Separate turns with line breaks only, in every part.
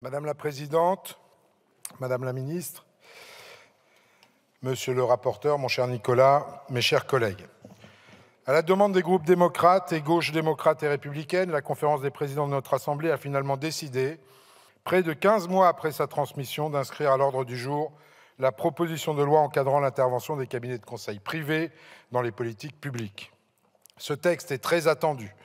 Madame la Présidente, Madame la Ministre, Monsieur le rapporteur, mon cher Nicolas, mes chers collègues. À la demande des groupes démocrates et gauche démocrate et républicaine, la conférence des présidents de notre Assemblée a finalement décidé, près de 15 mois après sa transmission, d'inscrire à l'ordre du jour la proposition de loi encadrant l'intervention des cabinets de conseil privés dans les politiques publiques. Ce texte est très attendu.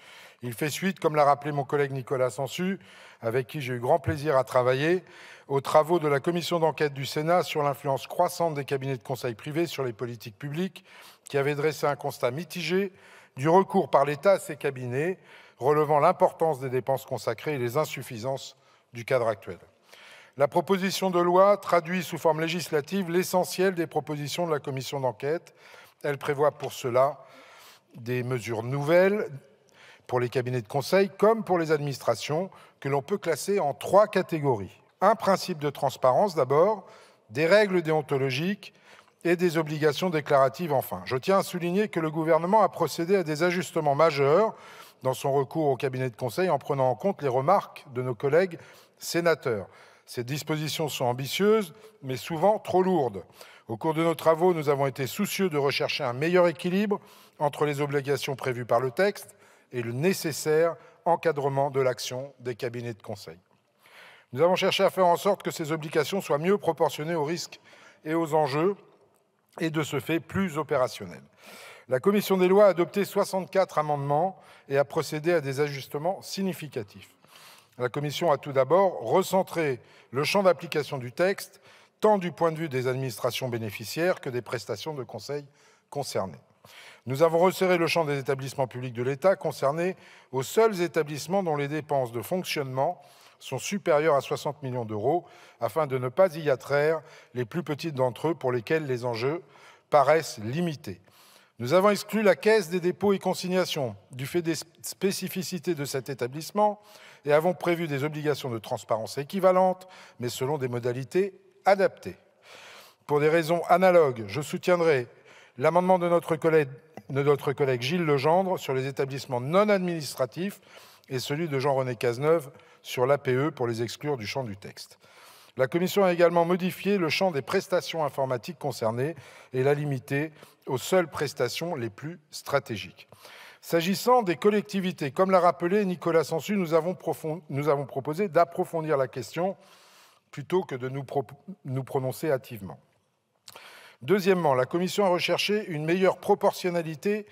Il fait suite, comme l'a rappelé mon collègue Nicolas Sansu, avec qui j'ai eu grand plaisir à travailler, aux travaux de la commission d'enquête du Sénat sur l'influence croissante des cabinets de conseil privés sur les politiques publiques, qui avait dressé un constat mitigé du recours par l'État à ces cabinets, relevant l'importance des dépenses consacrées et les insuffisances du cadre actuel. La proposition de loi traduit sous forme législative l'essentiel des propositions de la commission d'enquête. Elle prévoit pour cela des mesures nouvelles pour les cabinets de conseil comme pour les administrations que l'on peut classer en 3 catégories. Un principe de transparence d'abord, des règles déontologiques et des obligations déclaratives enfin. Je tiens à souligner que le gouvernement a procédé à des ajustements majeurs dans son recours au cabinet de conseil en prenant en compte les remarques de nos collègues sénateurs. Ces dispositions sont ambitieuses, mais souvent trop lourdes. Au cours de nos travaux, nous avons été soucieux de rechercher un meilleur équilibre entre les obligations prévues par le texte et le nécessaire encadrement de l'action des cabinets de conseil. Nous avons cherché à faire en sorte que ces obligations soient mieux proportionnées aux risques et aux enjeux, et de ce fait plus opérationnelles. La commission des lois a adopté 64 amendements et a procédé à des ajustements significatifs. La commission a tout d'abord recentré le champ d'application du texte, tant du point de vue des administrations bénéficiaires que des prestations de conseil concernées. Nous avons resserré le champ des établissements publics de l'État concernés aux seuls établissements dont les dépenses de fonctionnement sont supérieures à 60 millions d'euros, afin de ne pas y attraire les plus petites d'entre eux pour lesquels les enjeux paraissent limités. Nous avons exclu la Caisse des dépôts et consignations du fait des spécificités de cet établissement et avons prévu des obligations de transparence équivalentes, mais selon des modalités adaptées. Pour des raisons analogues, je soutiendrai l'amendement de notre collègue Gilles Legendre sur les établissements non administratifs et celui de Jean-René Cazeneuve sur l'APE pour les exclure du champ du texte. La Commission a également modifié le champ des prestations informatiques concernées et l'a limité aux seules prestations les plus stratégiques. S'agissant des collectivités, comme l'a rappelé Nicolas Sansu, nous avons proposé d'approfondir la question plutôt que de nous prononcer hâtivement. Deuxièmement, la Commission a recherché une meilleure proportionnalité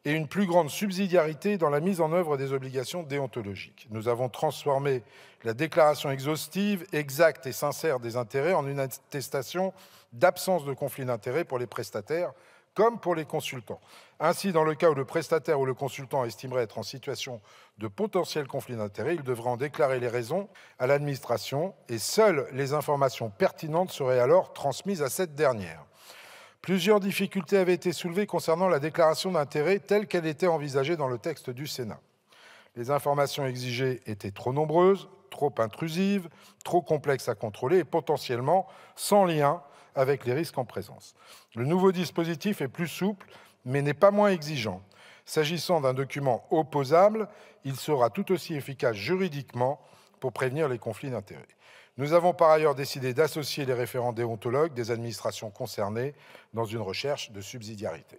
et une plus grande subsidiarité dans la mise en œuvre des obligations déontologiques. Nous avons transformé la déclaration exhaustive, exacte et sincère des intérêts en une attestation d'absence de conflit d'intérêts pour les prestataires comme pour les consultants. Ainsi, dans le cas où le prestataire ou le consultant estimerait être en situation de potentiel conflit d'intérêts, il devrait en déclarer les raisons à l'administration et seules les informations pertinentes seraient alors transmises à cette dernière. Plusieurs difficultés avaient été soulevées concernant la déclaration d'intérêt telle qu'elle était envisagée dans le texte du Sénat. Les informations exigées étaient trop nombreuses, trop intrusives, trop complexes à contrôler et potentiellement sans lien avec les risques en présence. Le nouveau dispositif est plus souple, mais n'est pas moins exigeant. S'agissant d'un document opposable, il sera tout aussi efficace juridiquement pour prévenir les conflits d'intérêts. Nous avons par ailleurs décidé d'associer les référents déontologues des administrations concernées dans une recherche de subsidiarité.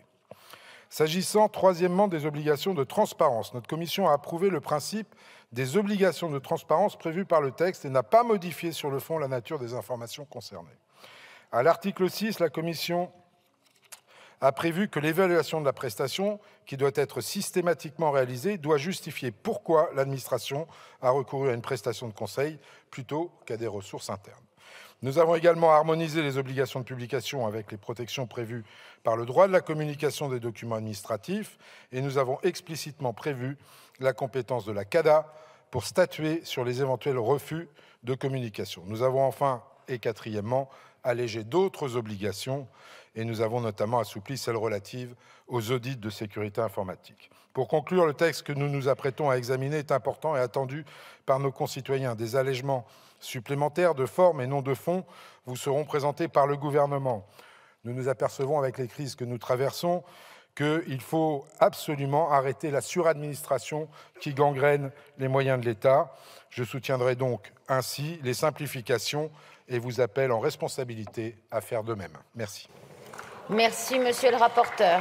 S'agissant, troisièmement, des obligations de transparence, notre commission a approuvé le principe des obligations de transparence prévues par le texte et n'a pas modifié sur le fond la nature des informations concernées. À l'article 6, la commission a prévu que l'évaluation de la prestation, qui doit être systématiquement réalisée, doit justifier pourquoi l'administration a recouru à une prestation de conseil plutôt qu'à des ressources internes. Nous avons également harmonisé les obligations de publication avec les protections prévues par le droit de la communication des documents administratifs et nous avons explicitement prévu la compétence de la CADA pour statuer sur les éventuels refus de communication. Nous avons enfin et quatrièmement allégé d'autres obligations et nous avons notamment assoupli celles relatives aux audits de sécurité informatique. Pour conclure, le texte que nous nous apprêtons à examiner est important et attendu par nos concitoyens. Des allègements supplémentaires de forme et non de fond vous seront présentés par le gouvernement. Nous nous apercevons avec les crises que nous traversons qu'il faut absolument arrêter la suradministration qui gangrène les moyens de l'État. Je soutiendrai donc ainsi les simplifications et vous appelle en responsabilité à faire de même. Merci.
Merci, monsieur le rapporteur.